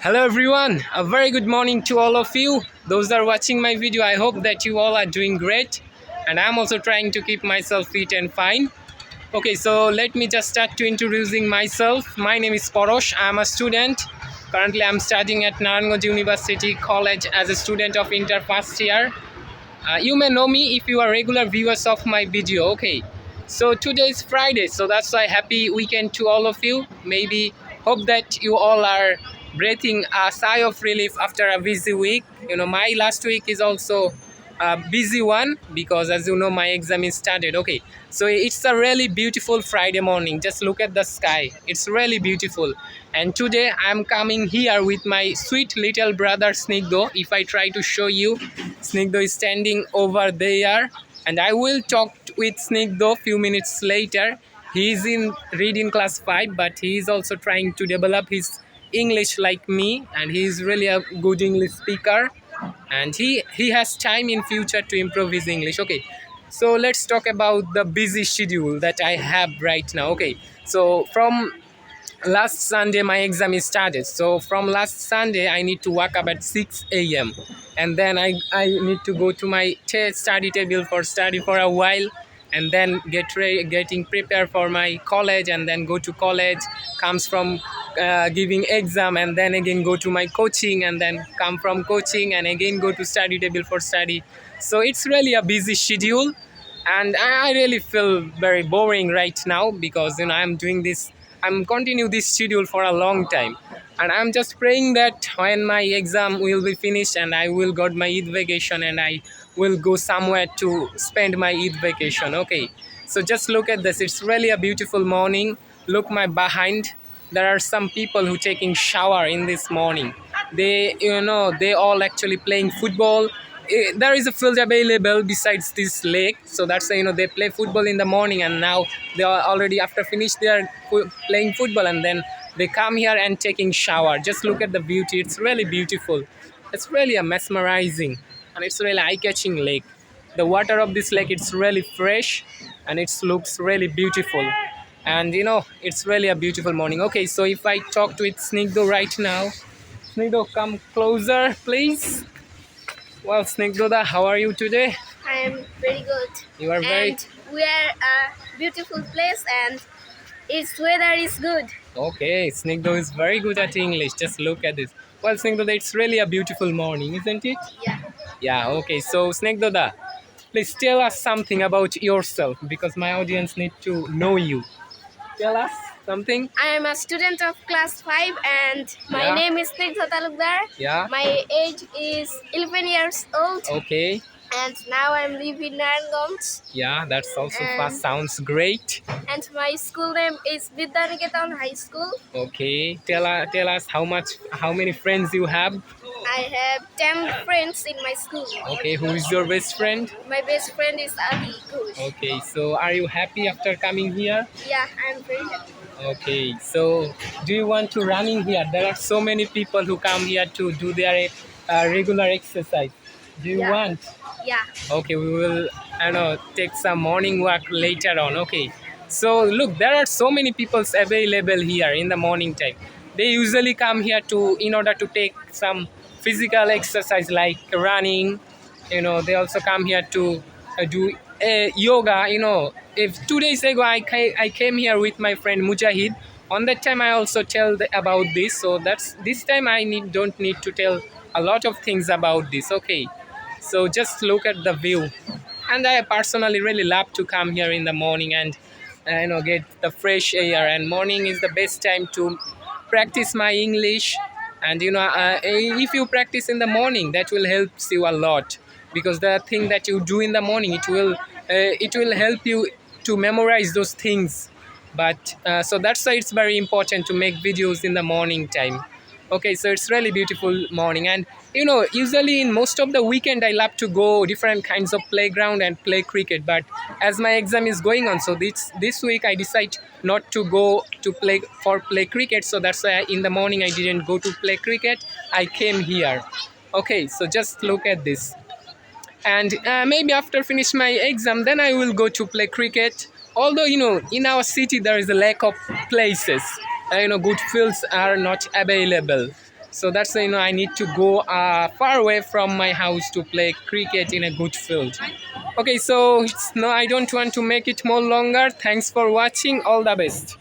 Hello everyone, a very good morning to all of you. Those that are watching my video, I hope that you all are doing great. And I'm also trying to keep myself fit and fine. Okay, so let me just start to introducing myself. My name is Porosh. I'm a student. Currently, I'm studying at Naranganj University College as a student of inter first year. You may know me if you are regular viewers of my video. Okay, so today is Friday, so that's why happy weekend to all of you. Maybe hope that you all are breathing a sigh of relief after a busy week. My last week is also a busy one because, as you know, my exam is started. Okay, so it's a really beautiful Friday morning. Just look at the sky, it's really beautiful. And today I'm coming here with my sweet little brother Snigdo. If I try to show you, Snigdo is standing over there, and I will talk with Snigdo few minutes later. He is in reading class 5, but he is also trying to develop his English like me, and he is really a good English speaker, and he has time in future to improve his English. Okay, so let's talk about the busy schedule that I have right now. Okay, so from last Sunday my exam is started, so from last Sunday I need to wake up at 6 a.m. and then I need to go to my study table for study for a while, and then getting prepared for my college, and then go to college, comes from giving exam, and then again go to my coaching, and then come from coaching and again go to study table for study. So it's really a busy schedule, and I really feel very boring right now because I'm continue this schedule for a long time, and I'm just praying that when my exam will be finished and I will got my Eid vacation and I will go somewhere to spend my Eid vacation. Okay, so just look at this, it's really a beautiful morning. Look my behind, there are some people who taking shower in this morning. They all actually playing football. There is a field available besides this lake, so that's why they play football in the morning, and now they are already after finish their playing football, and then they come here and taking shower. Just look at the beauty, it's really beautiful. It's really a mesmerizing, and it's really eye-catching lake. The water of this lake, it's really fresh, and it looks really beautiful. And it's really a beautiful morning. Okay, so if I talk with Snigdo right now, Snigdo, come closer please. Well, Snigdoda, how are you today? I am very good. You are very... And we are a beautiful place and its weather is good. Okay, Snigdo is very good at English. Just look at this. Well, Snigdoda, it's really a beautiful morning, isn't it? Yeah. Yeah, okay. So, Snigdoda, please tell us something about yourself because my audience need to know you. Tell us something. I am a student of class 5 and my name is Snigdha Talukdar. Yeah. My age is 11 years old. Okay. And now I'm living in Naranganj. Yeah, that's also fast. Sounds great. And my school name is Vidyaniketan High School. Okay. Tell us how many friends you have. I have 10 friends in my school. Okay, who is your best friend? My best friend is Ali Ghosh. Okay, so are you happy after coming here? Yeah, I'm very happy. Okay, so do you want to running here? There are so many people who come here to do their regular exercise. Do you want? Yeah. Okay, we will take some morning walk later on. Okay, so look, there are so many people available here in the morning time. They usually come here in order to take some physical exercise like running. They also come here to do yoga. If 2 days ago I came here with my friend Mujahid. On that time I also tell about this, so that's this time I don't need to tell a lot of things about this. Okay, so just look at the view, and I personally really love to come here in the morning and get the fresh air, and morning is the best time to practice my English. And if you practice in the morning, that will help you a lot, because the thing that you do in the morning, it will help you to memorize those things. But so that's why it's very important to make videos in the morning time. Okay, so it's really beautiful morning, and usually in most of the weekend I love to go different kinds of playground and play cricket, but as my exam is going on, so this week I decide not to go to play cricket, so that's why in the morning I didn't go to play cricket. I came here. Okay, so just look at this, and maybe after finish my exam, then I will go to play cricket. Although in our city there is a lack of places, good fields are not available. So that's why I need to go far away from my house to play cricket in a good field. Okay, so I don't want to make it more longer. Thanks for watching. All the best.